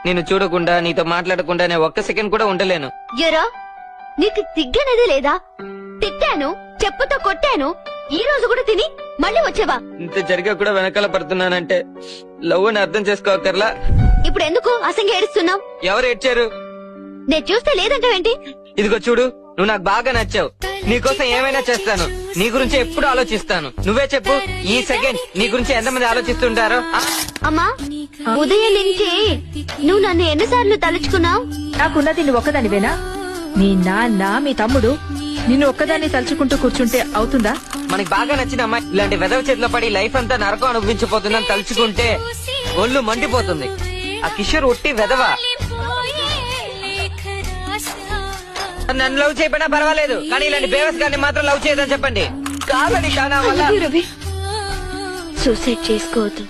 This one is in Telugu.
నేను చూడకుండా నీతో మాట్లాడకుండా నేను ఒక్క సెకండ్ కూడా ఉండలేను. ఎరా నీకు తిగ్గనేది లేదా? తిట్టాను, చెప్పుతో కొట్టాను, ఈ రోజు కూడా తిని మళ్ళీ వచ్చావా? ఇంత జరిగా కూడా వెనకాల పడుతున్నానంటే లవ్ అని అర్థం చేసుకోకర్లా. ఇప్పుడు ఎందుకు అసంగా ఏడుస్తున్నావు? ఎవరు ఏడ్చారు? నేను చూస్తే లేదంటావేంటి? ఇదిగో చూడు, నువ్వు నాకు బాగా నచ్చావు. నీకోసం ఏమైనా చేస్తాను. నీ గురించి ఎప్పుడు ఆలోచిస్తాను. నువ్వే చెప్పు, ఈ సెకండ్ నీ గురించి ఎంతమంది ఆలోచిస్తుంటారో? అమ్మా, ఉదయం నుంచి నువ్వు నన్ను ఎన్నిసార్లు తలుచుకున్నావు? నాకున్నది నువ్వు ఒక్కదానివేనా? మీ నాన్న, మీ తమ్ముడు నిన్ను ఒక్కదాన్ని తలుచుకుంటూ కూర్చుంటే అవుతుందా? మనకి బాగా నచ్చిన అమ్మాయి ఇలాంటి వెదవ చేతిలో పడి లైఫ్ అంతా నరకం అనుభవించిపోతుందని తలుచుకుంటే ఒళ్ళు మండిపోతుంది. ఆ కిషోర్ ఒట్టి వెదవ. నన్ను లవ్ చేయకపోయినా పర్వాలేదు, కానీ ఇలాంటి బేవస్ గారిని మాత్రం లవ్ చేయదని చెప్పండి. కాదని కానా వల్ల రవి, సూసైడ్ చేసుకోవద్దు.